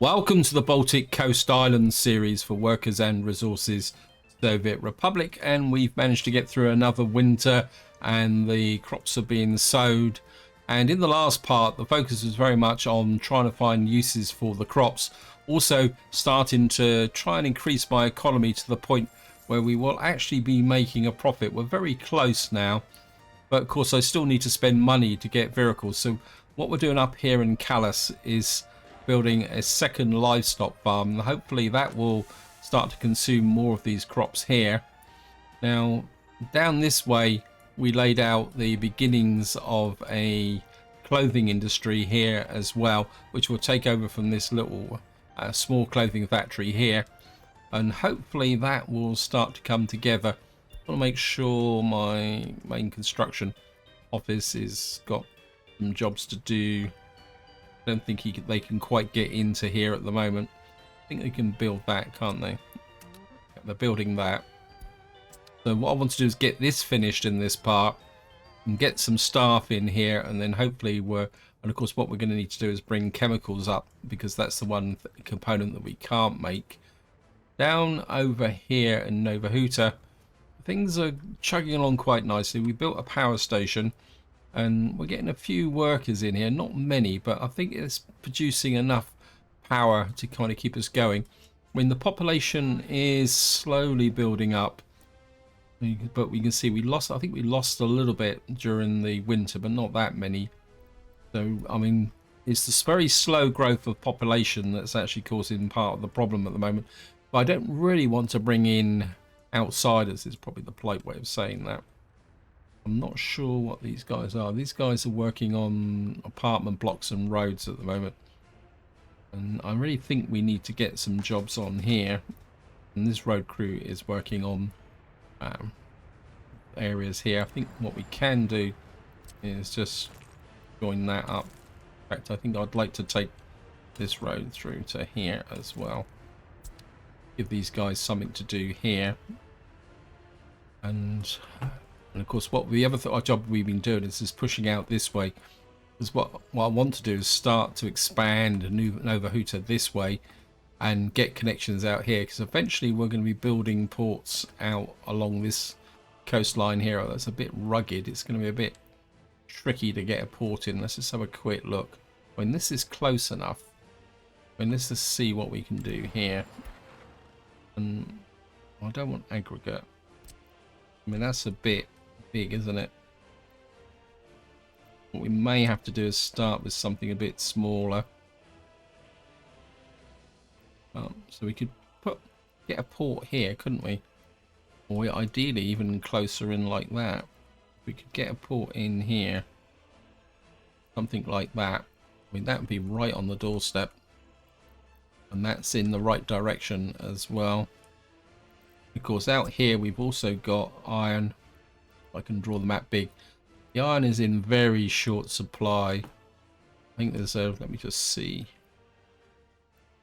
Welcome to the Baltic Coast Islands series for Workers and Resources Soviet Republic, and we've managed to get through another winter and the crops are being sowed. And in the last part, the focus was very much on trying to find uses for the crops, also starting to try and increase my economy to the point where we will actually be making a profit. We're very close now, but of course I still need to spend money to get vehicles. So what we're doing up here in Calais is building a second livestock farm, and hopefully that will start to consume more of these crops here. Now down this way we laid out the beginnings of a clothing industry here as well, which will take over from this little small clothing factory here, and hopefully that will start to come together. I want to make sure my main construction office is got some jobs to do. I don't think they can quite get into here at the moment. I think they can build that, can't they? They're building that. So what I want to do is get this finished in this part and get some staff in here, and then hopefully and of course what we're going to need to do is bring chemicals up, because that's the one component that we can't make. Down over here in Nova Huta, things are chugging along quite nicely. We built a power station and we're getting a few workers in here, not many, but I think it's producing enough power to kind of keep us going. I mean, the population is slowly building up, but we can see I think we lost a little bit during the winter, but not that many. So I mean, it's this very slow growth of population that's actually causing part of the problem at the moment. But I don't really want to bring in outsiders, is probably the polite way of saying that. I'm not sure what these guys are. These guys are working on apartment blocks and roads at the moment, and I really think we need to get some jobs on here. And this road crew is working on areas here. I think what we can do is just join that up. In fact, I think I'd like to take this road through to here as well. Give these guys something to do here. And of course, what the other job we've been doing is pushing out this way. Because what I want to do is start to expand Nova Huta this way and get connections out here. Because eventually we're going to be building ports out along this coastline here. That's a bit rugged. It's going to be a bit tricky to get a port in. Let's just have a quick look. When this is close enough, let's just see what we can do here. And I don't want aggregate. I mean, that's a bit big, isn't it? What we may have to do is start with something a bit smaller. So we could get a port here, couldn't we? Or ideally even closer in like that. We could get a port in here. Something like that. I mean, that would be right on the doorstep. And that's in the right direction as well. Of course, out here we've also got iron. I can draw the map big. The iron is in very short supply. I think there's let me just see.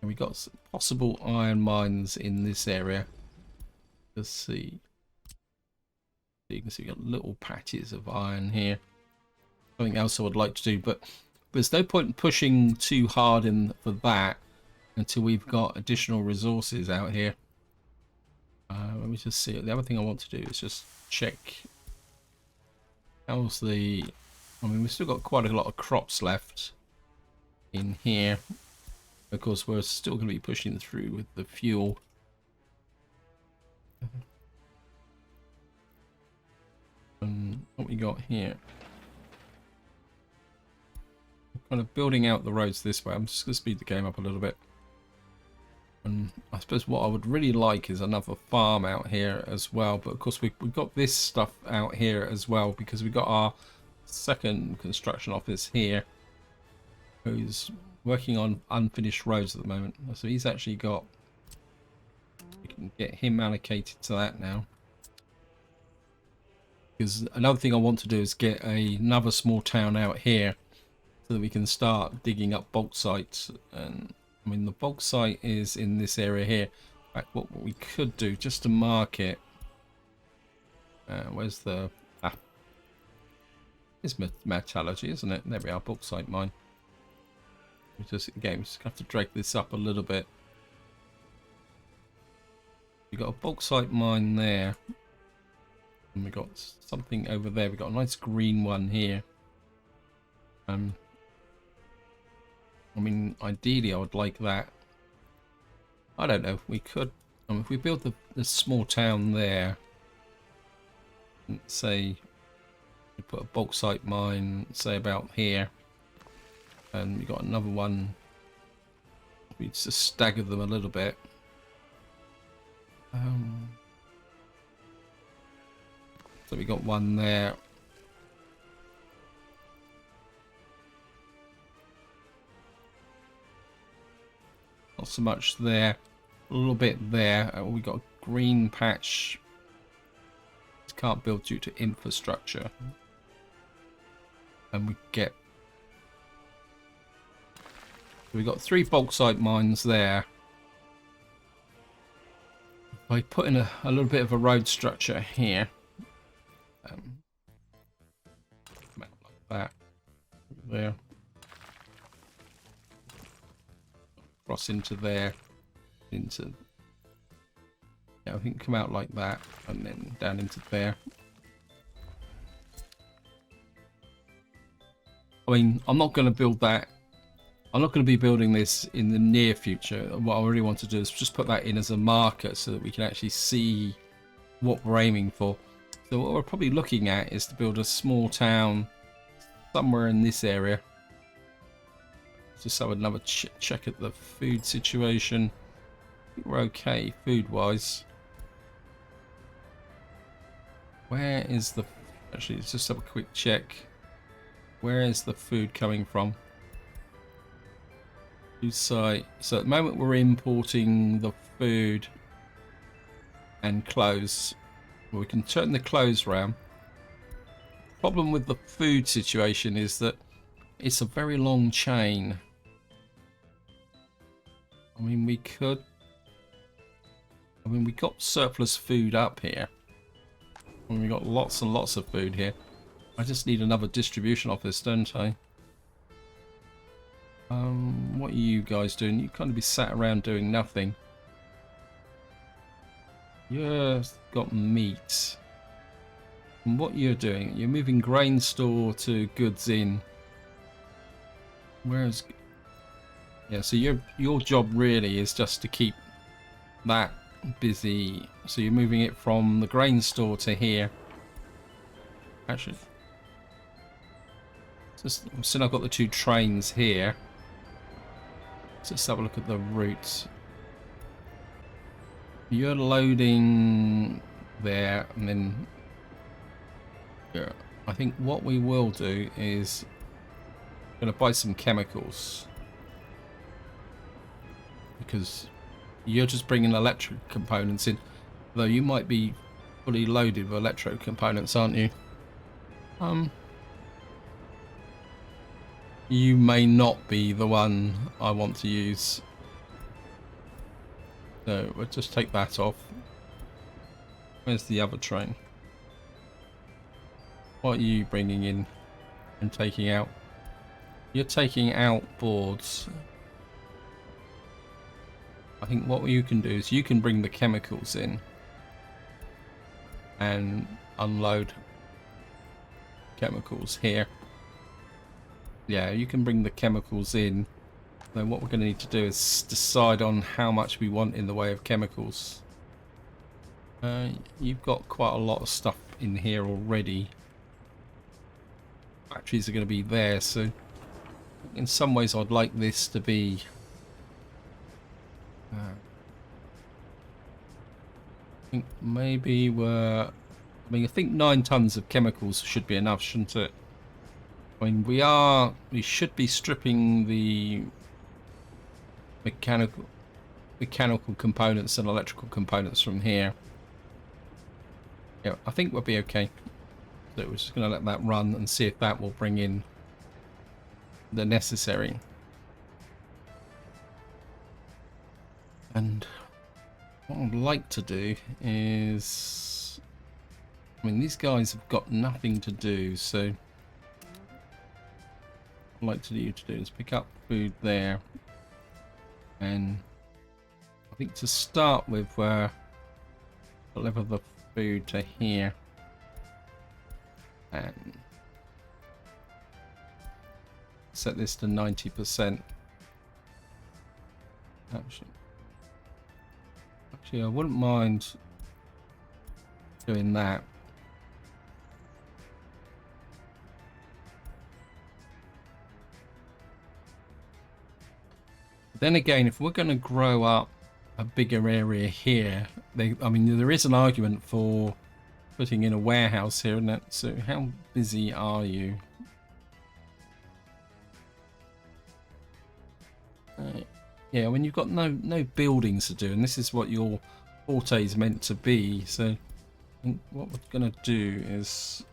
And we got possible iron mines in this area. Let's see. So you can see we've got little patches of iron here. Something else I would like to do, but there's no point in pushing too hard in for that until we've got additional resources out here. Let me just see. The other thing I want to do is just check. How's the... I mean, we've still got quite a lot of crops left in here. Of course, we're still going to be pushing through with the fuel. And what we got here. Kind of building out the roads this way. I'm just going to speed the game up a little bit. And I suppose what I would really like is another farm out here as well. But of course we've got this stuff out here as well, because we've got our second construction office here who's working on unfinished roads at the moment. So he's actually got... We can get him allocated to that now. Because another thing I want to do is get another small town out here so that we can start digging up bauxite. And I mean, the bauxite is in this area here. In fact, what we could do, just to mark it... where's the... it's metallurgy, isn't it? There we are, bauxite mine. We just have to drag this up a little bit. We got a bauxite mine there, and we got something over there. We got a nice green one here. I mean, ideally, I would like that. I don't know. We could, if we build the small town there, and say we put a bauxite mine, say about here, and we got another one. We just stagger them a little bit. So we got one there. Not so much there. A little bit there. We got a green patch. Can't build due to infrastructure. And we got 3 bauxite mines there. By putting a little bit of a road structure here, come out like that, there, cross into there, into, yeah, I think come out like that, and then down into there. I mean, I'm not going to build that. I'm not going to be building this in the near future. What I really want to do is just put that in as a marker so that we can actually see what we're aiming for. So what we're probably looking at is to build a small town somewhere in this area. Just have another check at the food situation. I think we're okay food-wise. Where is the... Actually, let's just have a quick check. Where is the food coming from? Site. So at the moment we're importing the food and clothes. Well, we can turn the clothes around. Problem with the food situation is that it's a very long chain. I mean, we got surplus food up here. I mean, we got lots and lots of food here. I just need another distribution office, don't I? What are you guys doing? You kind of be sat around doing nothing. You've got meat. And what you're doing, you're moving grain store to goods in. Where's... Yeah, so your job really is just to keep that busy. So you're moving it from the grain store to here. Actually, so I've got the 2 trains here. Let's have a look at the routes. You're loading there, and then yeah, I think what we will do is going to buy some chemicals, because you're just bringing electric components in, though you might be fully loaded with electro components, aren't you? You may not be the one I want to use. So we'll just take that off. Where's the other train? What are you bringing in and taking out? You're taking out boards. I think what you can do is you can bring the chemicals in and unload chemicals here. Yeah, you can bring the chemicals in. Then what we're going to need to do is decide on how much we want in the way of chemicals. You've got quite a lot of stuff in here already. Batteries are going to be there, so in some ways I'd like this to be... I think maybe we're... I think 9 tons of chemicals should be enough, shouldn't it? I mean, we should be stripping the mechanical components and electrical components from here. Yeah, I think we'll be okay. So we're just going to let that run and see if that will bring in the necessary. And what I'd like to do is... I mean, these guys have got nothing to do, so... I'd like to you to do is pick up food there, and I think to start with, deliver the food to here, and set this to 90%. Actually, I wouldn't mind doing that. Then again, if we're going to grow up a bigger area here, I mean, there is an argument for putting in a warehouse here, and that. So, how busy are you? Yeah, when you've got no buildings to do, and this is what your forte is meant to be. So, I think what we're going to do is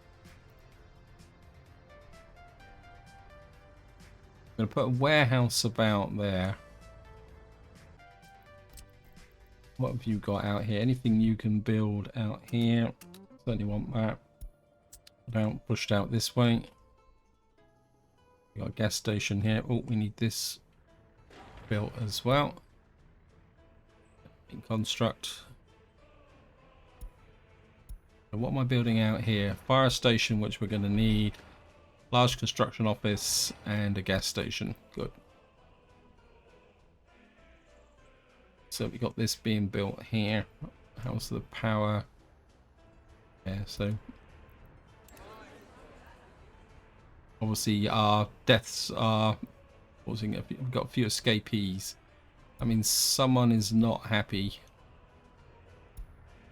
I'm going to put a warehouse about there. What have you got out here? Anything you can build out here? Certainly want that. About pushed out this way. We got a gas station here. Oh, we need this built as well. In construct. And what am I building out here? Fire station, which we're going to need. Large construction office and a gas station. Good. So we got this being built here. How's the power? Yeah, so obviously our deaths are causing we've got a few escapees. I mean, someone is not happy.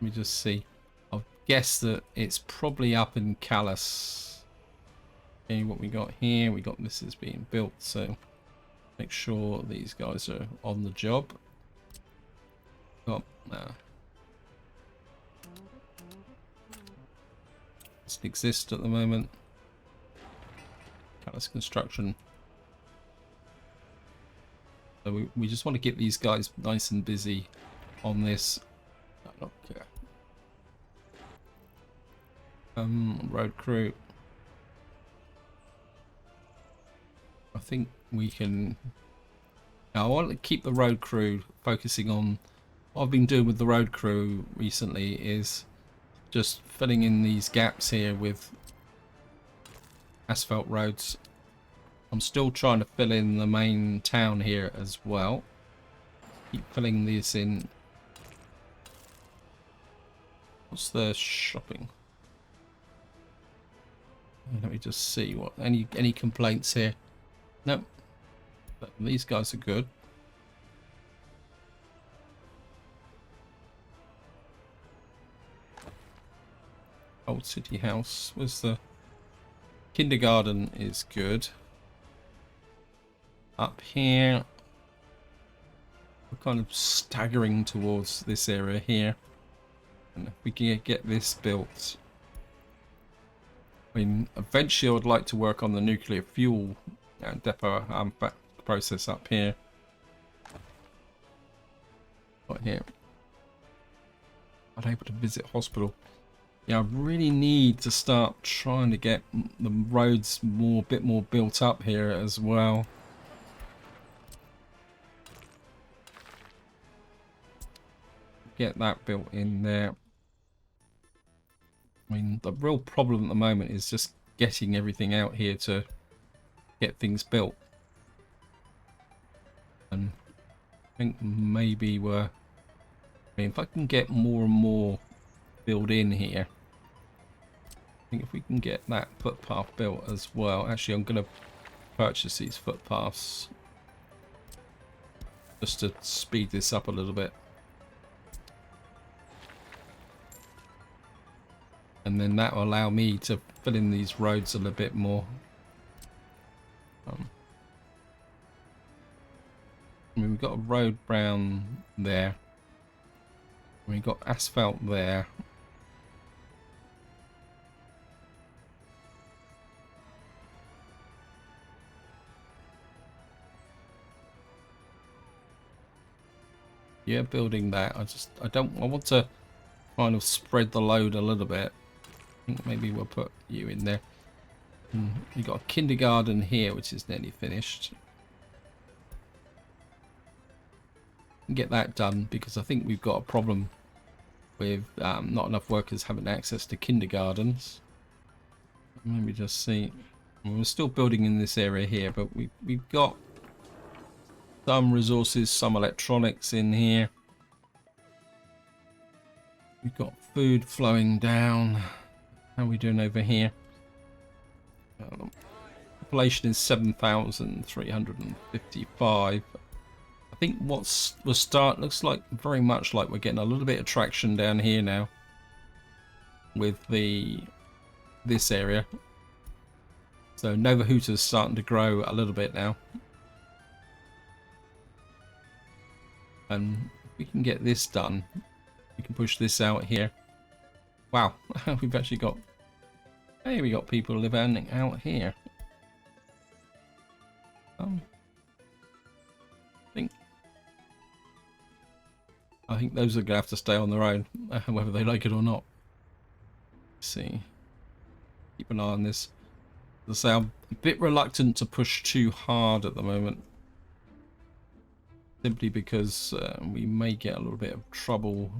Let me just see. I'll guess that it's probably up in Callus. Okay, what we got here, we got this is being built, so make sure these guys are on the job. Oh, no. Doesn't exist at the moment. Callus construction. So we just want to get these guys nice and busy on this. I don't care. Road crew. I think we can. Now I want to keep the road crew focusing on. What I've been doing with the road crew recently is just filling in these gaps here with asphalt roads. I'm still trying to fill in the main town here as well. Keep filling these in. What's the shopping? Let me just see what any complaints here. Nope. But these guys are good. Old City House was the kindergarten is good. Up here, we're kind of staggering towards this area here, and if we can get this built, I mean, eventually I would like to work on the nuclear fuel depot process up here. Right here, unable to visit hospital. Yeah, I really need to start trying to get the roads bit more built up here as well. Get that built in there. I mean, the real problem at the moment is just getting everything out here to get things built. And I think maybe I mean, if I can get more and more build in here, I think if we can get that footpath built as well. Actually, I'm going to purchase these footpaths just to speed this up a little bit, and then that will allow me to fill in these roads a little bit more. I mean, we've got a road brown there. We've got asphalt there. Yeah, building that. I want to kind of spread the load a little bit. I think maybe we'll put you in there. We've got a kindergarten here, which is nearly finished. Get that done because I think we've got a problem with not enough workers having access to kindergartens. Let me just see. We're still building in this area here, but we've got some resources, some electronics in here. We've got food flowing down. How are we doing over here? Population is 7,355. I think looks like very much like we're getting a little bit of traction down here now with this area. So Nova Hooter's starting to grow a little bit now. And if we can get this done, we can push this out here. Wow, we've actually got... Hey, we got people living out here. I think those are going to have to stay on their own, whether they like it or not. Let's see. Keep an eye on this. As I say, I'm a bit reluctant to push too hard at the moment. Simply because we may get a little bit of trouble.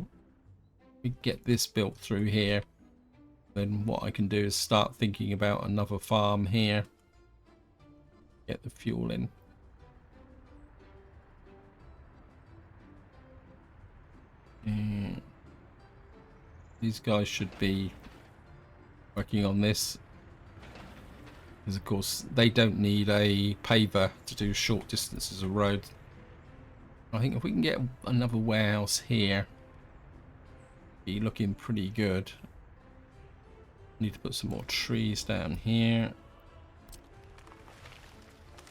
We get this built through here. Then what I can do is start thinking about another farm here. Get the fuel in. These guys should be working on this. Because of course they don't need a paver to do short distances of road. I think if we can get another warehouse here, be looking pretty good. Need to put some more trees down here.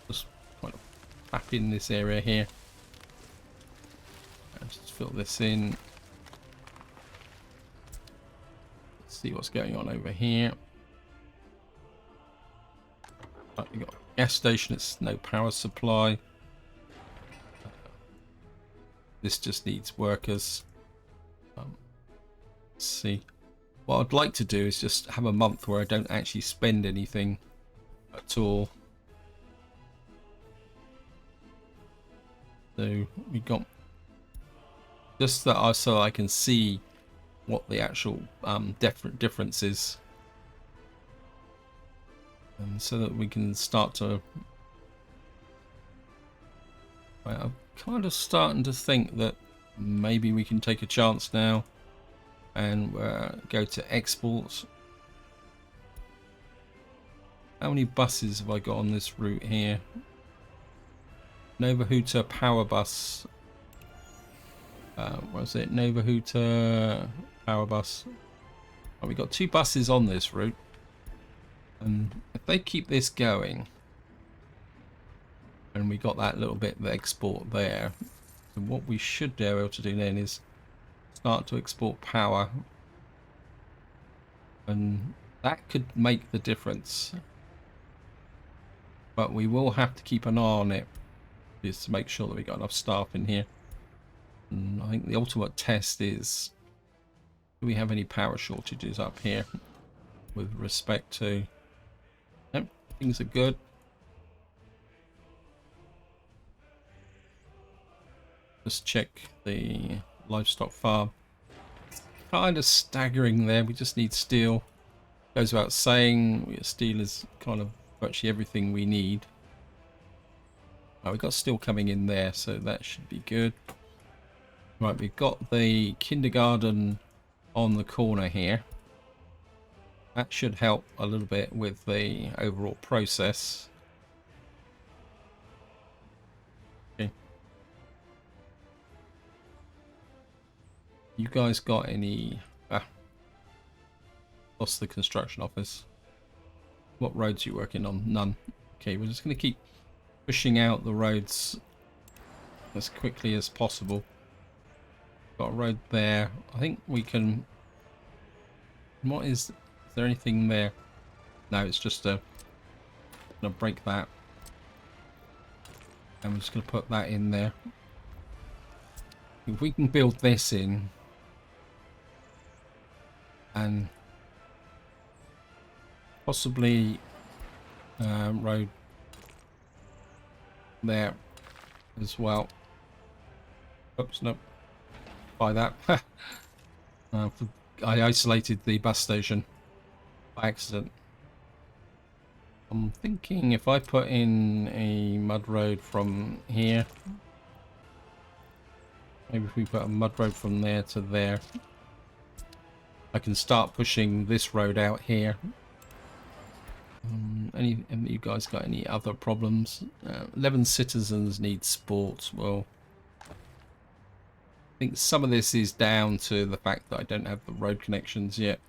Just kind of tap in this area here. And just fill this in. Let's see what's going on over here. Right, we've got a gas station, it's no power supply. This just needs workers. Let's see. What I'd like to do is just have a month where I don't actually spend anything at all. So we got just that so I can see what the actual difference is, and so that we can start to. I'm kind of starting to think that maybe we can take a chance now and go to exports. How many buses have I got on this route here? Nova Hooter power bus. What was it? Nova Hooter power bus. Oh, we got 2 buses on this route, and if they keep this going, and we got that little bit of export there, so what we should be able to do then is start to export power, and that could make the difference. But we will have to keep an eye on it just to make sure that we got enough staff in here. And I think the ultimate test is, do we have any power shortages up here with respect to... Nope, things are good. Just check the livestock farm. Kind of staggering there. We just need steel. Goes without saying, steel is kind of virtually everything we need. We've got steel coming in there, so that should be good. Right, we've got the kindergarten on the corner here. That should help a little bit with the overall process. Okay. You guys got any... lost the construction office. What roads are you working on? None. Okay, we're just going to keep pushing out the roads as quickly as possible. Got a road there. I think we can... What is there anything there? No, it's just a... I'm going to break that. And we're just going to put that in there. If we can build this in, and possibly road there as well. Oops, nope. By that. I isolated the bus station by accident. I'm thinking if I put in a mud road from here, maybe if we put a mud road from there to there, I can start pushing this road out here. Any of you guys got any other problems? 11 citizens need sports. Well, I think some of this is down to the fact that I don't have the road connections yet.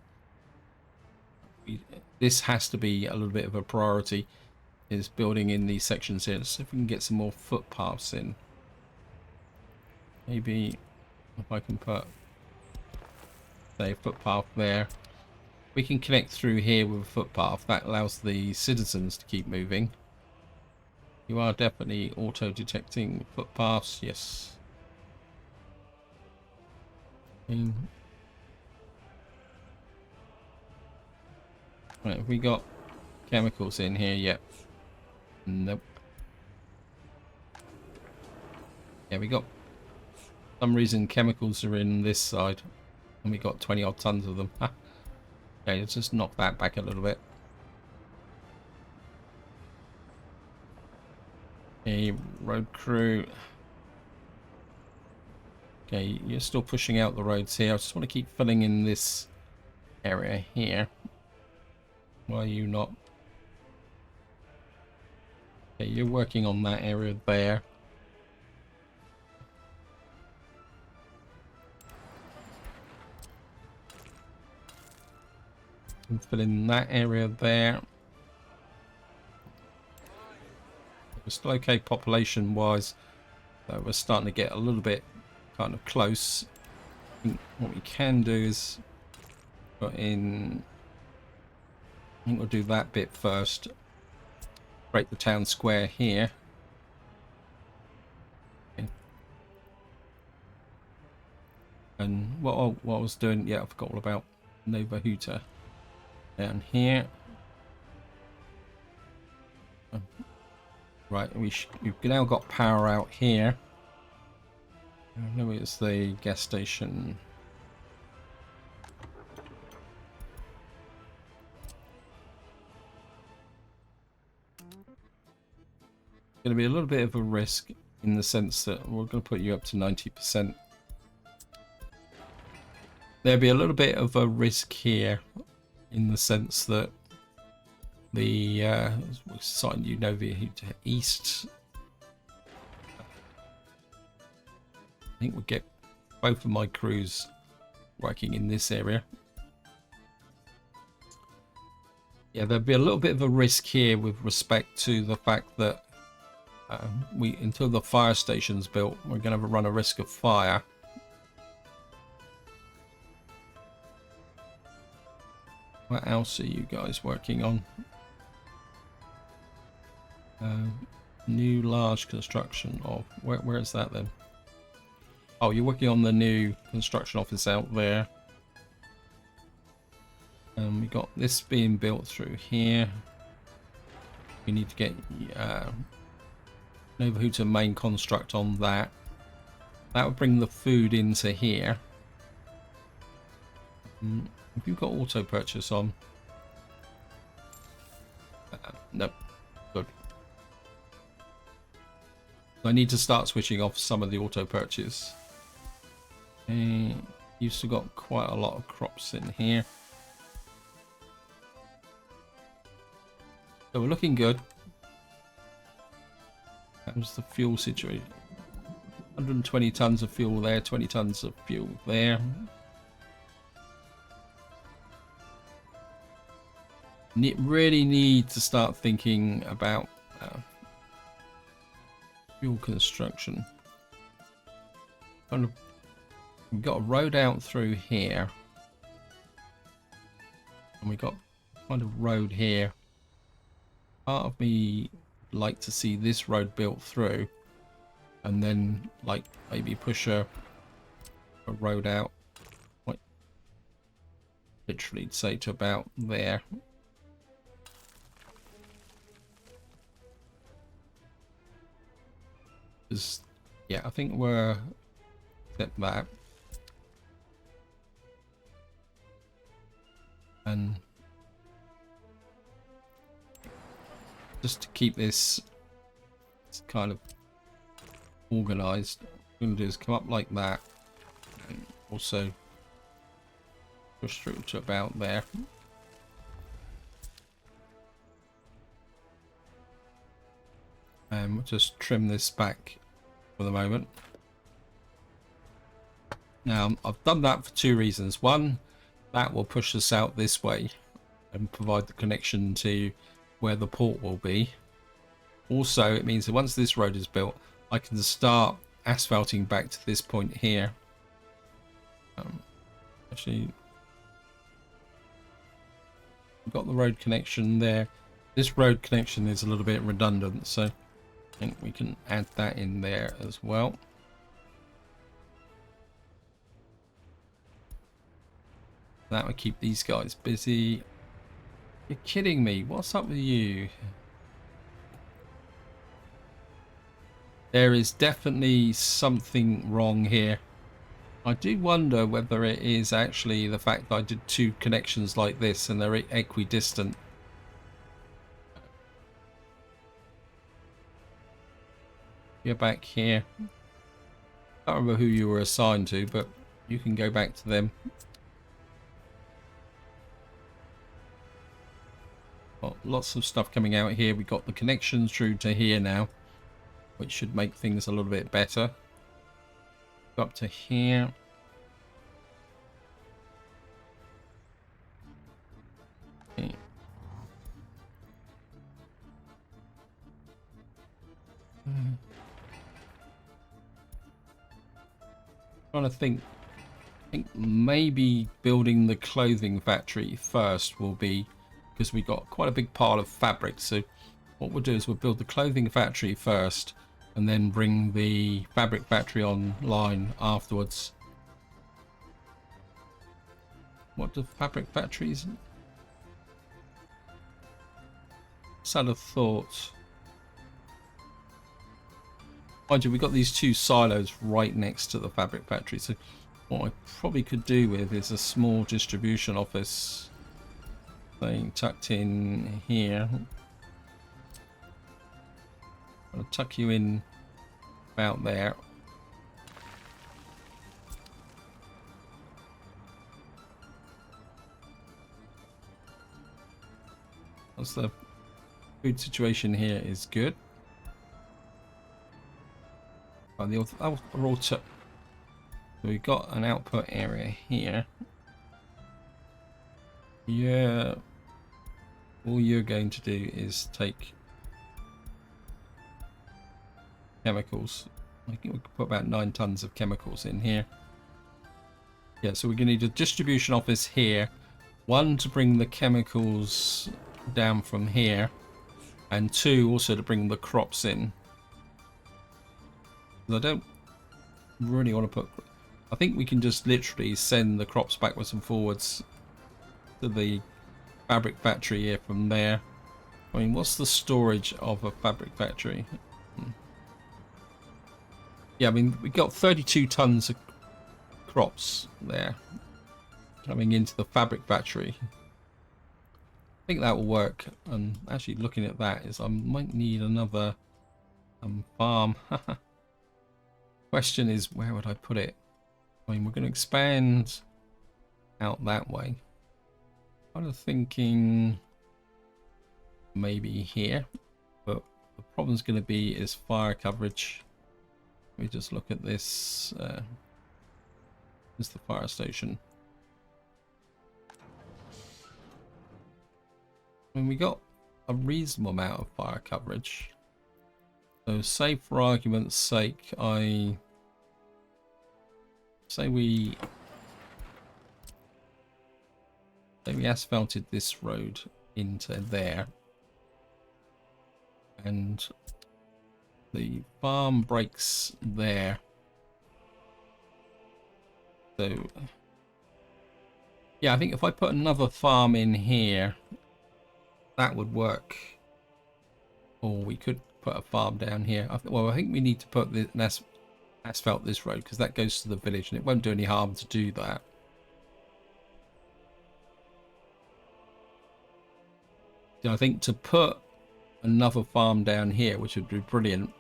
This has to be a little bit of a priority, is building in these sections here. Let's see if we can get some more footpaths in. Maybe if I can put, say, a footpath there. We can connect through here with a footpath. That allows the citizens to keep moving. You are definitely auto-detecting footpaths, yes. Right, have we got chemicals in here yet? Nope. Yeah, we got, for some reason, chemicals are in this side. And we got 20 odd tons of them. Okay, let's just knock that back a little bit. Okay, road crew. Okay, you're still pushing out the roads here. I just want to keep filling in this area here. Why are you not? Okay, you're working on that area there. And fill in that area there. We're still okay population wise. We're starting to get a little bit kind of close. I think what we can do is put in, I think we'll do that bit first. Break the town square here. Okay. And what I was doing, yeah, I forgot all about Nova Huta. Down here. Right, we've now got power out here. I know it's the gas station. Going to be a little bit of a risk in the sense that we're going to put you up to 90%. There'll be a little bit of a risk here in the sense that the we'll assign you Nova to east. I think we'll get both of my crews working in this area. Yeah, there'll be a little bit of a risk here with respect to the fact that until the fire station's built, we're going to run a risk of fire. What else are you guys working on? New large construction of where is that then? Oh, you're working on the new construction office out there. We got this being built through here. We need to get Nova Huta main construct on that. That would bring the food into here. Have you got auto purchase on? Nope. Good. I need to start switching off some of the auto purchase. You've still got quite a lot of crops in here. So we're looking good. How's the fuel situation? 120 tons of fuel there, 20 tons of fuel there. Really need to start thinking about fuel construction. We've got a road out through here, and we got kind of road here. Part of me would like to see this road built through, and then like maybe push a road out, like literally say to about there. Because, yeah, I think we're set that. And just to keep this kind of organized, what I'm going to do is come up like that. And also push through to about there. And we'll just trim this back for the moment. Now, I've done that for two reasons. One, that will push us out this way and provide the connection to where the port will be. Also, it means that once this road is built, I can start asphalting back to this point here. Actually, we've got the road connection there. This road connection is a little bit redundant, so I think we can add that in there as well. That would keep these guys busy. You're kidding me. What's up with you? There is definitely something wrong here. I do wonder whether it is actually the fact that I did two connections like this and they're equidistant. You're back here. I can't remember who you were assigned to, but you can go back to them. Got lots of stuff coming out here. We got the connections through to here now, which should make things a little bit better. Go up to here. Okay. Trying to think. I think maybe building the clothing factory first will be, because we got quite a big pile of fabric. So what we'll do is we'll build the clothing factory first and then bring the fabric factory online afterwards. What do fabric factories? Just had a thought. Mind you, we've got these two silos right next to the fabric factory, so what I probably could do with is a small distribution office thing tucked in here. I'll tuck you in about there. Once the food situation here is good. So we've got an output area here. Yeah. All you're going to do is take chemicals. I think we could put about 9 tons of chemicals in here. Yeah, so we're going to need a distribution office here. One to bring the chemicals down from here. And 2 also to bring the crops in. I don't really want to put... I think we can just literally send the crops backwards and forwards to the fabric factory here from there. I mean, what's the storage of a fabric factory? Yeah, I mean, we got 32 tons of crops there coming into the fabric factory. I think that will work. And actually looking at that is I might need another farm. Question is, where would I put it? I mean, we're going to expand out that way. I'm thinking maybe here, but the problem's going to be is fire coverage. Let me just look at this. This is the fire station. I mean, we got a reasonable amount of fire coverage. So say for argument's sake, I say we asphalted this road into there, and the farm breaks there. So yeah, I think if I put another farm in here, that would work. Or we could put a farm down here. Well, I think we need to put the asphalt this road because that goes to the village, and it won't do any harm to do that. So I think to put another farm down here, which would be brilliant,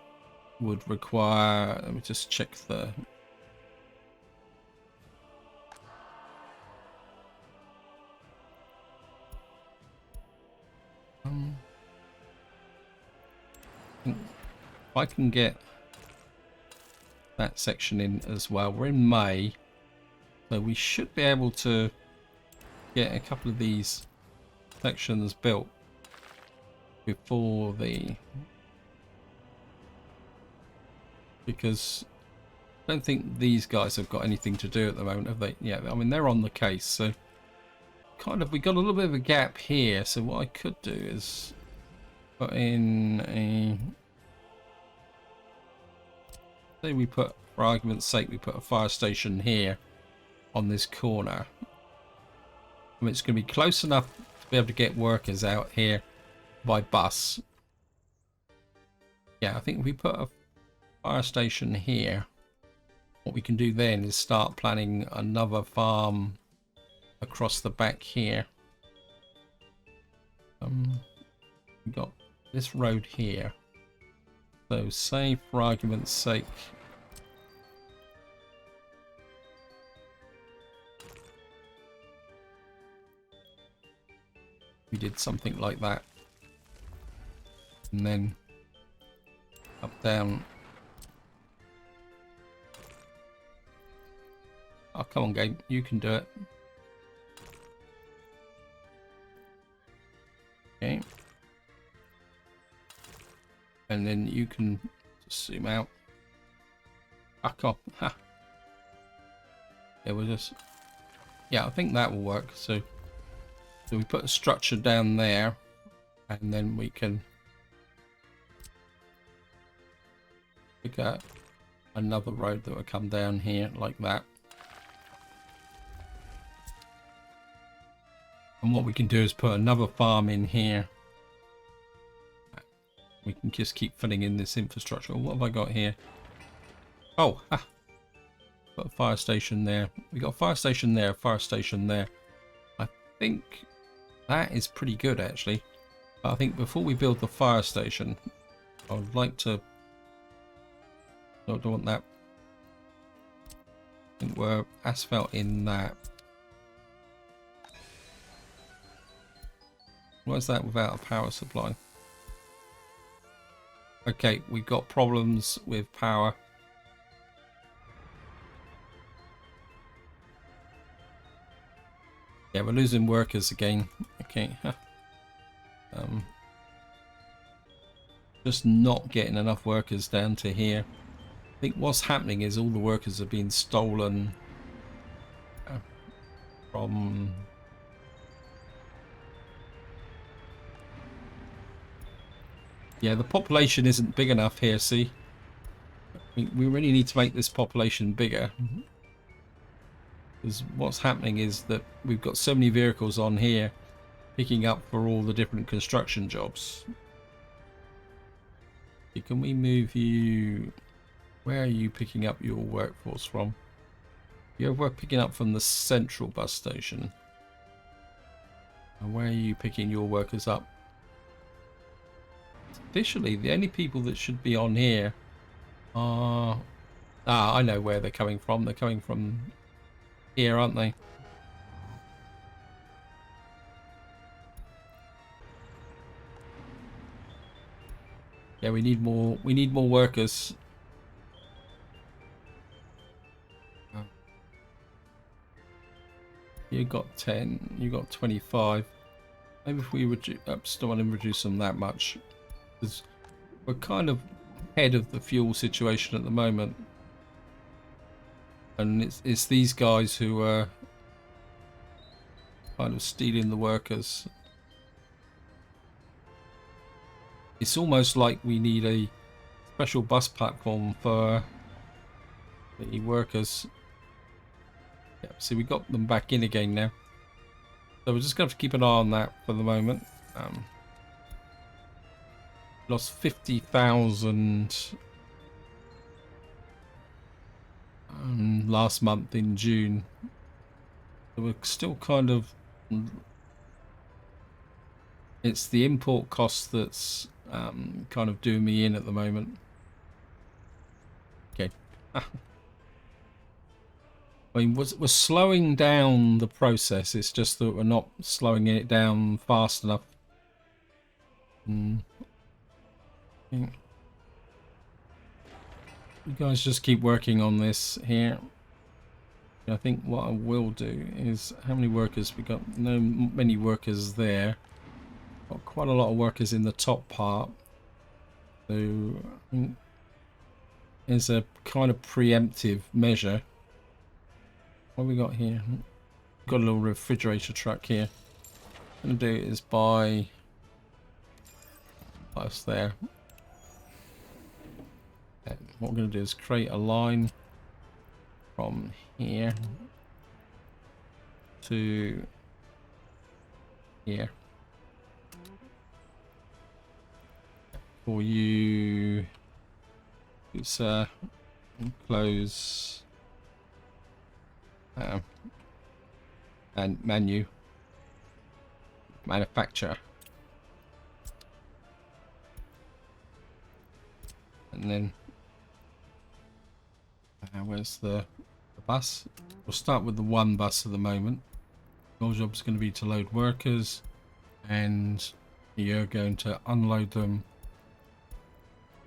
would require, let me just check the if I can get that section in as well. We're in May, so we should be able to get a couple of these sections built before because I don't think these guys have got anything to do at the moment, have they? Yeah, I mean, they're on the case, so kind of we got a little bit of a gap here. So what I could do is put in a, say we put, for argument's sake, we put a fire station here on this corner. I mean, it's going to be close enough to be able to get workers out here by bus. Yeah, I think if we put a fire station here, what we can do then is start planning another farm across the back here. We've got this road here. So say for argument's sake, we did something like that. And then up, down. Oh, come on, game. You can do it. Okay. And then you can just zoom out. Back up. Ha. Yeah, we'll just... Yeah, I think that will work. So we put a structure down there, and then we can pick up another road that will come down here like that. And what we can do is put another farm in here. We can just keep filling in this infrastructure. What have I got here? Oh, ha. Got a fire station there. We got a fire station there, a fire station there. I think that is pretty good, actually. But I think before we build the fire station, I would like to... I don't want that. I think we're asphalt in that. What's that without a power supply? Okay, we've got problems with power. Yeah, we're losing workers again. Okay. Just not getting enough workers down to here. I think what's happening is all the workers are being stolen from... Yeah, the population isn't big enough here, see? We really need to make this population bigger. Because what's happening is that we've got so many vehicles on here picking up for all the different construction jobs. Can we move you... Where are you picking up your workforce from? You're picking up from the central bus station. And where are you picking your workers up? Officially, the only people that should be on here are... Ah, I know where they're coming from. They're coming from here, aren't they? Yeah, we need more workers. You got 10, you got 25. Maybe if we reduce, still want to reduce them that much. Because we're kind of ahead of the fuel situation at the moment. And it's these guys who are kind of stealing the workers. It's almost like we need a special bus platform for the workers. Yeah, see, we got them back in again now. So we're just going to have to keep an eye on that for the moment. lost 50,000 last month in June. So we're still kind of, it's the import cost that's kind of doing me in at the moment. Okay. I mean, we're slowing down the process. It's just that we're not slowing it down fast enough. You guys just keep working on this here. I think what I will do is, how many workers we got? No, many workers there. Got quite a lot of workers in the top part. So I think is a kind of preemptive measure. What we got here? Got a little refrigerator truck here. What I'm gonna do is buy us there. And what we're gonna do is create a line from here to here. For you, it's close and menu manufacture, and then where's the bus? We'll start with the one bus at the moment. Your job is going to be to load workers, and you're going to unload them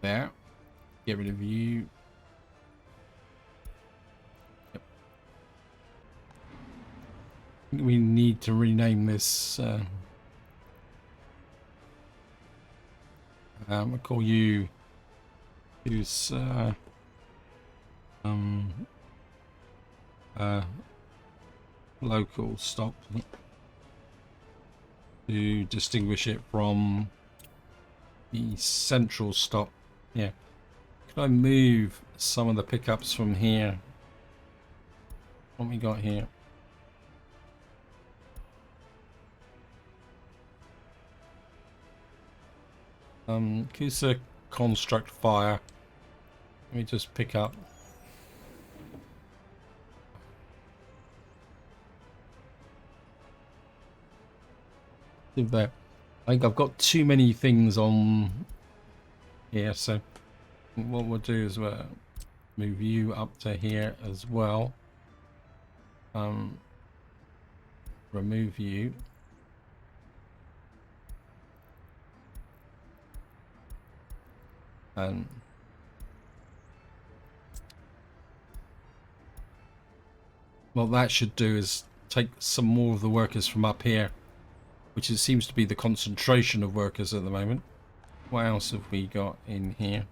there. Get rid of you. Yep. I think we need to rename this. I'll call you who's local stop to distinguish it from the central stop. Yeah. Could I move some of the pickups from here? What we got here? Kusa construct fire. Let me just pick up. There. I think I've got too many things on here, so what we'll do is we'll move you up to here as well. Remove you. And what that should do is take some more of the workers from up here, which it seems to be the concentration of workers at the moment. What else have we got in here?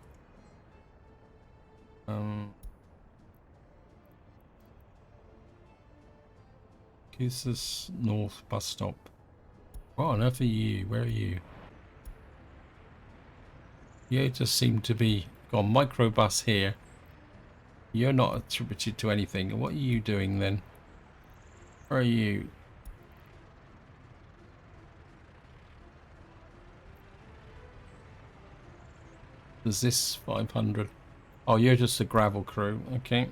Kusas North bus stop. What on earth are you? Where are you? You just seem to be got a microbus here. You're not attributed to anything. What are you doing then? Where are you? Is this 500? Oh, you're just a gravel crew. Okay.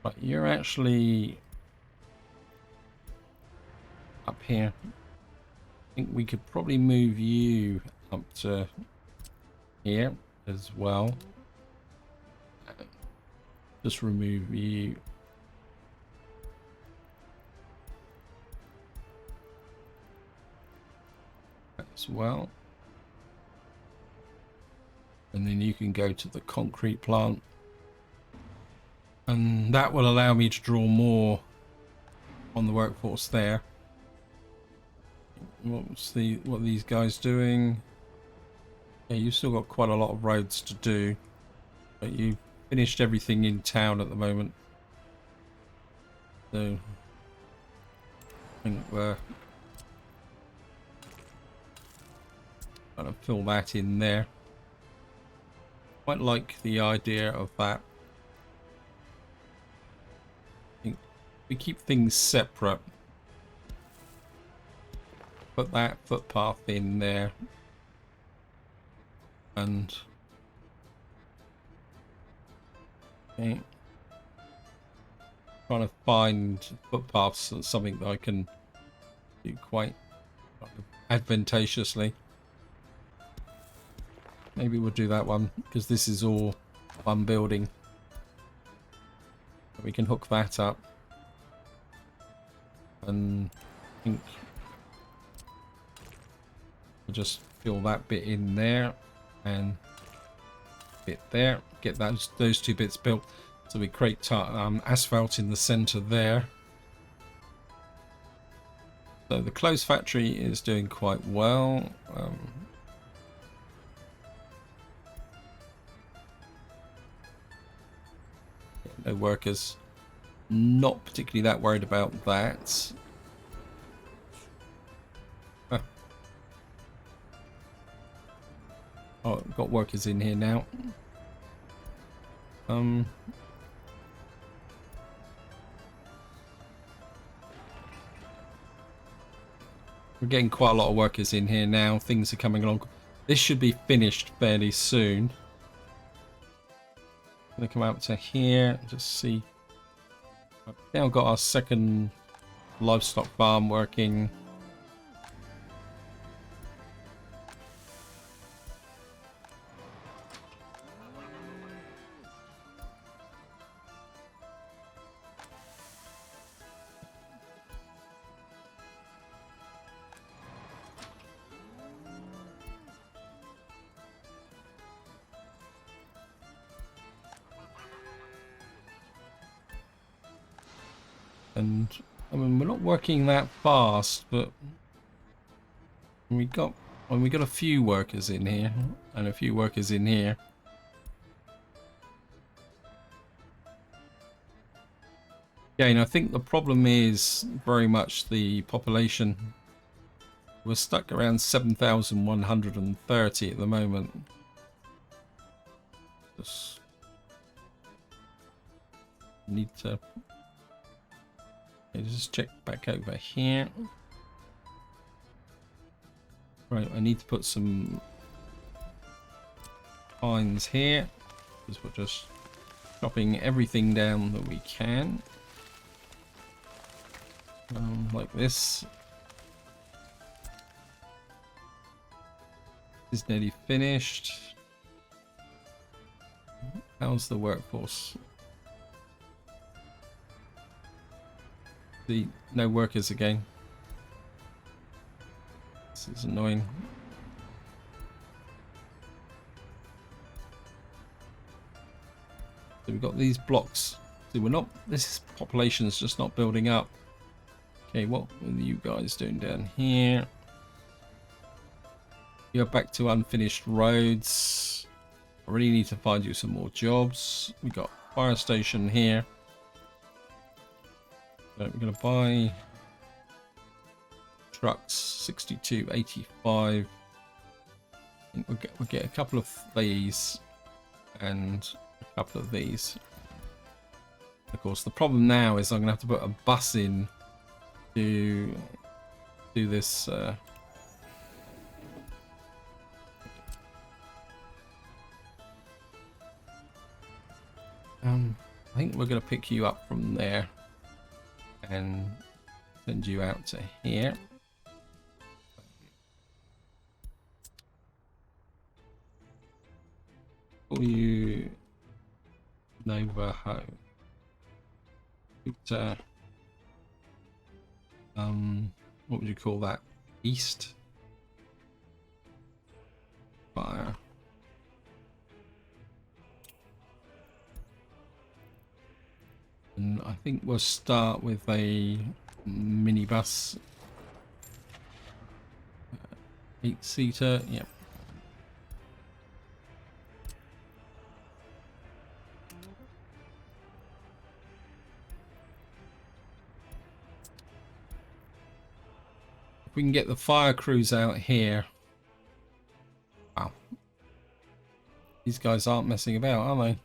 But you're actually up here. I think we could probably move you up to here as well. Just remove you. As well. And then you can go to the concrete plant. And that will allow me to draw more on the workforce there. What are these guys doing? Yeah, you've still got quite a lot of roads to do, but you've finished everything in town at the moment. So I think we're gonna fill that in there. Quite like the idea of that. I think we keep things separate. Put that footpath in there. And okay. Trying to find footpaths or something that I can do quite advantageously. Maybe we'll do that one because this is all one building. We can hook that up. And I think I'll just fill that bit in there and bit there. Get those two bits built. So we create asphalt in the center there. So the clothes factory is doing quite well. No workers. Not particularly that worried about that. Huh. Oh, got workers in here now. We're getting quite a lot of workers in here now. Things are coming along. This should be finished fairly soon. Gonna come out to here, just see. We've now got our second livestock farm working. And I mean, we're not working that fast, but we got a few workers in here and a few workers in here. Again, I think the problem is very much the population. We're stuck around 7,130 at the moment. Just need to just check back over here. Right, I need to put some pines here because we're just chopping everything down that we can. Like this. This is nearly finished. How's the workforce? No workers again. This is annoying. So we've got these blocks. See, this population is just not building up. Okay, what are you guys doing down here? You're back to unfinished roads. I really need to find you some more jobs. We got fire station here. So we're going to buy trucks 6285. We'll get a couple of these and a couple of these. Of course, the problem now is I'm going to have to put a bus in to do this. I think we're going to pick you up from there and send you out to here. Call you Navajo. What would you call that? East fire. And I think we'll start with a minibus, 8-seater. Yep. If we can get the fire crews out here. Wow. These guys aren't messing about, are they?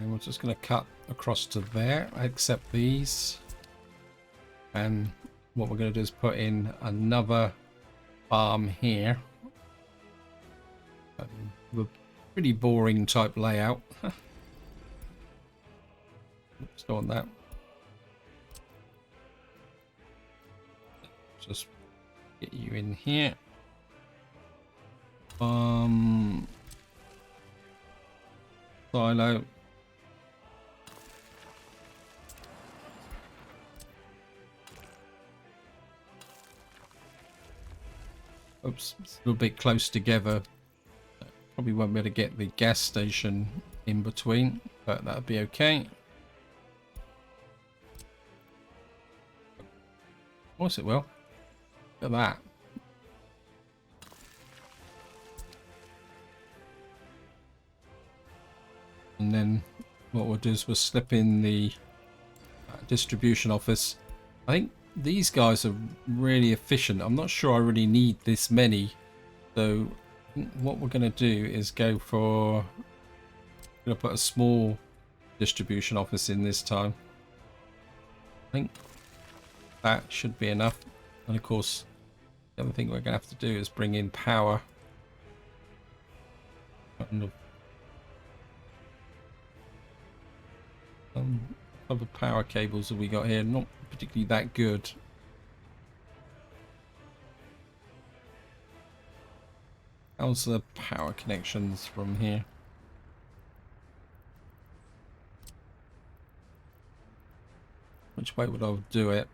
And we're just going to cut across to there, accept these. And what we're going to do is put in another farm here. With a pretty boring type layout. Just don't want that. Just get you in here. Silo. Oops, it's a little bit close together. Probably won't be able to get the gas station in between, but that'll be okay. Of course it will. Look at that. And then what we'll do is we'll slip in the distribution office. I think these guys are really efficient. I'm not sure I really need this many. So what we're going to do is go for... I'm going to put a small distribution office in this time. I think that should be enough. And of course, the other thing we're going to have to do is bring in power. Other power cables that we got here, not particularly that good. How's the power connections from here? Which way would I do it?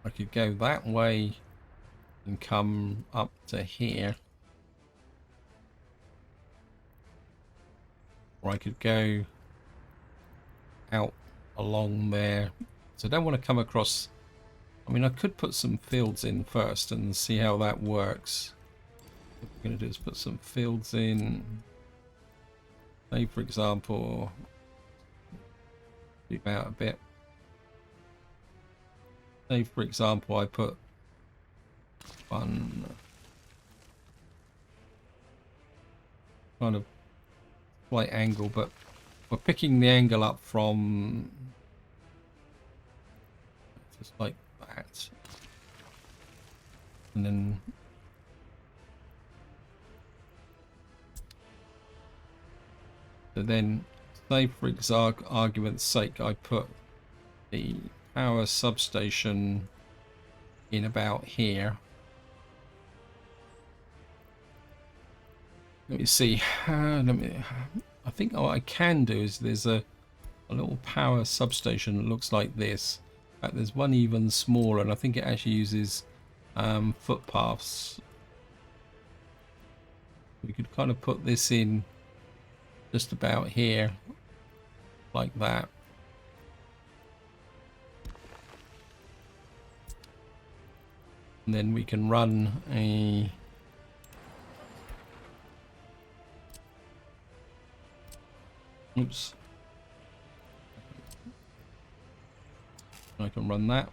I could go that way and come up to here. Or I could go out along there. So I don't want to come across... I mean, I could put some fields in first and see how that works. What we're going to do is put some fields in. Say, for example, leave out a bit. Say, for example, I put one kind of slight angle, but we're picking the angle up from just like that, and then say for argument's sake I put the power substation in about here. Let me see. I think what I can do is there's a little power substation that looks like this. In fact, there's one even smaller, and I think it actually uses footpaths. We could kind of put this in just about here, like that. And then we can run a... Oops. I can run that.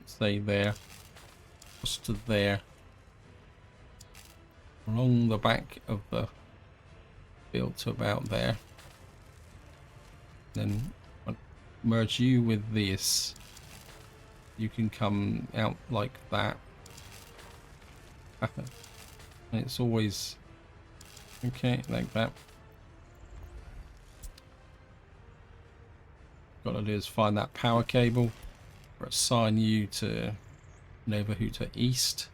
Stay there. Just to there. Along the back of the field to about there. Then merge you with this. You can come out like that. And it's always okay like that. Got to do is find that power cable, or assign you to neighborhood to east,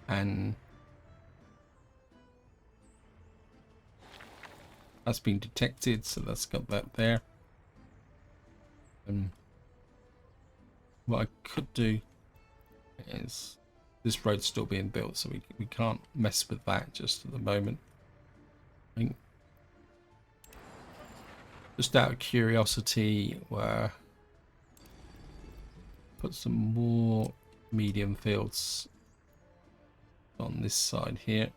and that's been detected, so that's got that there. And what I could do is, this road's still being built, so we can't mess with that just at the moment. I think, just out of curiosity, put some more medium fields on this side here.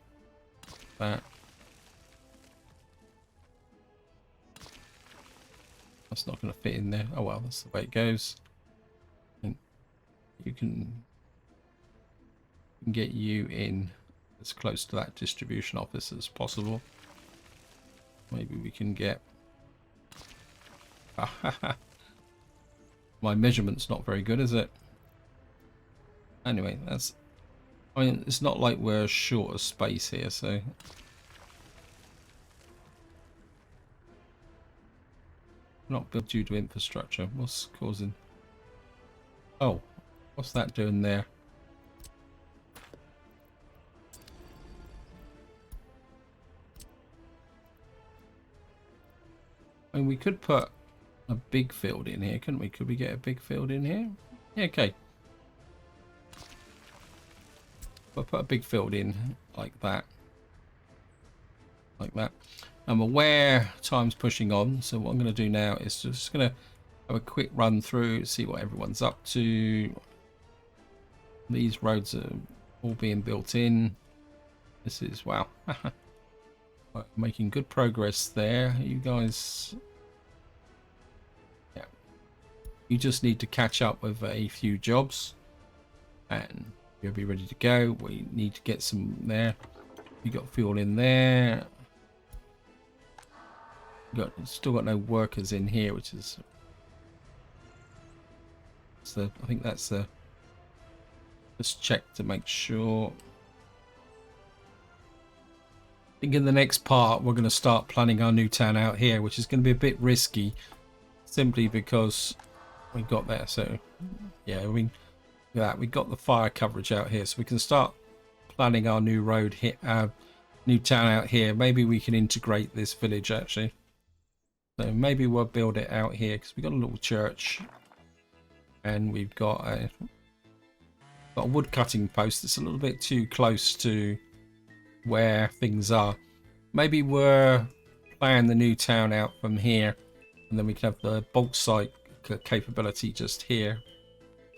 That. That's not going to fit in there. Oh well, that's the way it goes. And you can get you in as close to that distribution office as possible. Maybe we can get... My measurement's not very good, is it? Anyway, that's... I mean, it's not like we're short of space here, so... Not built due to infrastructure. What's causing... Oh, what's that doing there? I mean, we could put a big field in here, couldn't we? Could we get a big field in here? Yeah, okay. We'll put a big field in like that. Like that. I'm aware time's pushing on, so what I'm going to do now is just going to have a quick run through, see what everyone's up to. These roads are all being built in. This is, wow. Making good progress there. You guys... Yeah. You just need to catch up with a few jobs. And you'll be ready to go. We need to get some there. You got fuel in there. Still got no workers in here, which is... So I think that's the... Just check to make sure. I think in the next part we're going to start planning our new town out here, which is going to be a bit risky, simply because we got there. So yeah, we got the fire coverage out here, so we can start planning our new road here, new town out here. Maybe we can integrate this village actually. So maybe we'll build it out here because we've got a little church, and we've got a wood cutting post that's a little bit too close to where things are. Maybe we're planning the new town out from here, and then we can have the bulk site capability just here.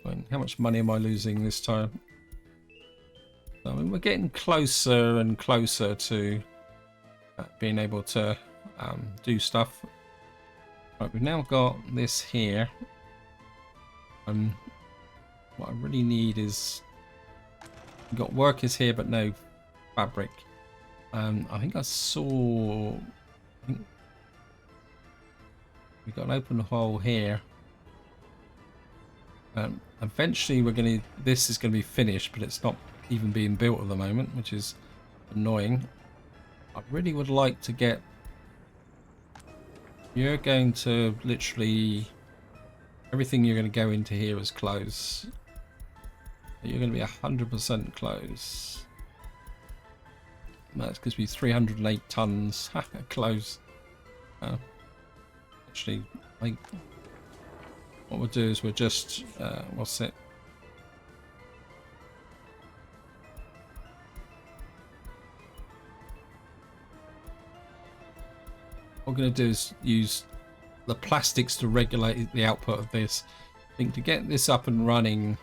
I mean, how much money am I losing this time? I mean, we're getting closer and closer to being able to do stuff. Right, we've now got this here. What I really need is, we've got workers here but no fabric. I think I saw, we've got an open hole here. Eventually we're going to, this is going to be finished, but it's not even being built at the moment, which is annoying. I really would like to get, you're going to literally, everything you're going to go into here is close. You're going to be 100% close. That's going to be 308 tons close. Actually, I think what we'll do is we'll just what's it? What we're going to do is use the plastics to regulate the output of this. I think to get this up and running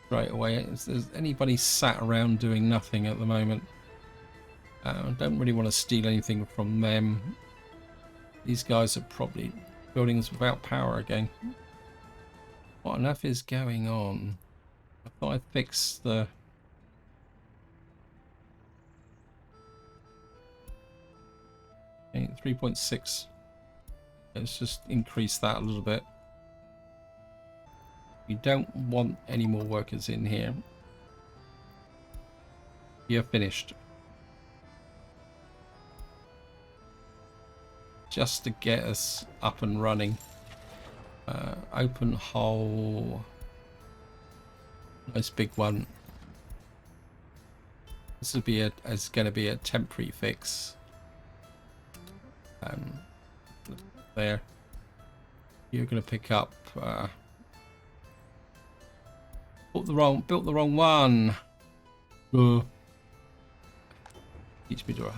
straight away, is there anybody sat around doing nothing at the moment? I don't really want to steal anything from them. These guys are probably buildings without power again. What on earth is going on? I thought I fixed the... Okay, 3.6. Let's just increase that a little bit. We don't want any more workers in here. You're finished. Just to get us up and running. Open hole. Nice big one. This will be is going to be a temporary fix. There. You're going to pick up. Built the wrong one. Teach me to.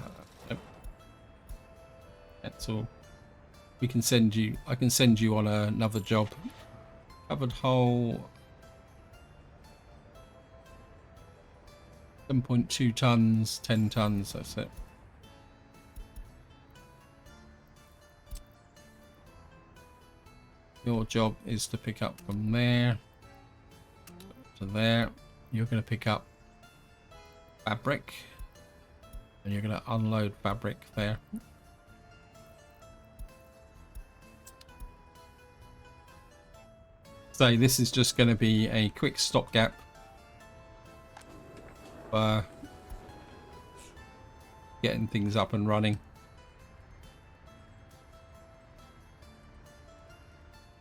Nope. That's all. We can send you. I can send you on another job. Covered hole. 7.2 tons, 10 tons. That's it. Your job is to pick up from there to there. You're going to pick up fabric. And you're going to unload fabric there. So this is just going to be a quick stopgap for getting things up and running.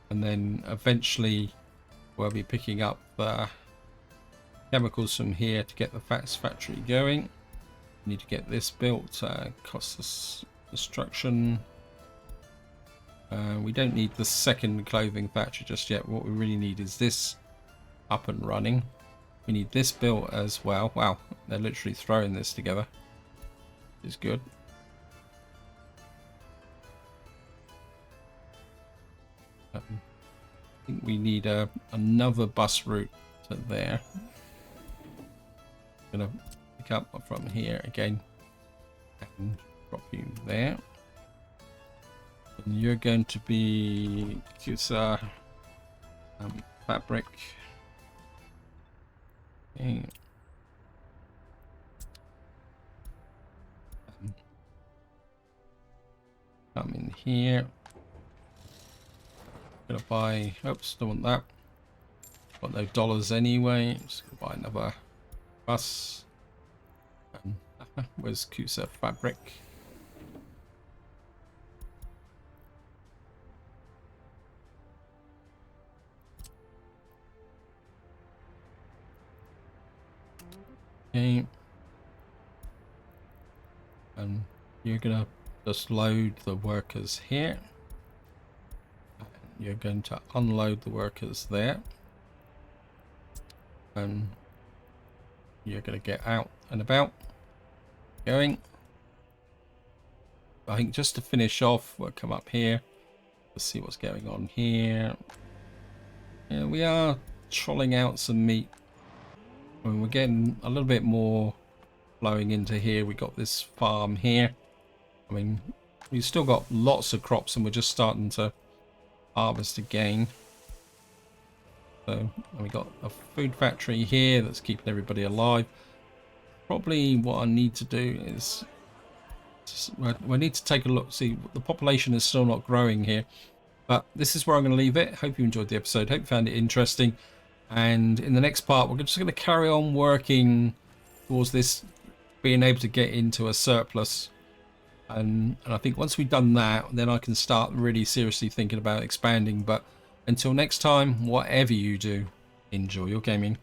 And then eventually we'll be picking up chemicals from here to get the fats factory going. Need to get this built. Cost us destruction. We don't need the second clothing factory just yet. What we really need is this up and running. We need this built as well. Wow, they're literally throwing this together. It's good. I think we need another bus route to there. Gonna pick up from here again and drop you there. And you're going to be fabric. Okay. Come in here. Gonna buy. Oops, don't want that. Got no dollars anyway. Just gonna buy another bus. Where's Kusa fabric? Okay. And you're gonna just load the workers here. You're going to unload the workers there. And you're going to get out and about. Going. I think just to finish off, we'll come up here. Let's see what's going on here. Yeah, we are trolling out some meat. I mean, we're getting a little bit more flowing into here. We got this farm here. I mean, we've still got lots of crops and we're just starting to harvest again. So we got a food factory here that's keeping everybody alive. Probably what I need to do is we need to take a look. See, the population is still not growing here, but this is where I'm going to leave it. Hope you enjoyed the episode. Hope you found it interesting. And in the next part, we're just going to carry on working towards this being able to get into a surplus. And I think once we've done that, then I can start really seriously thinking about expanding. But until next time, whatever you do, enjoy your gaming.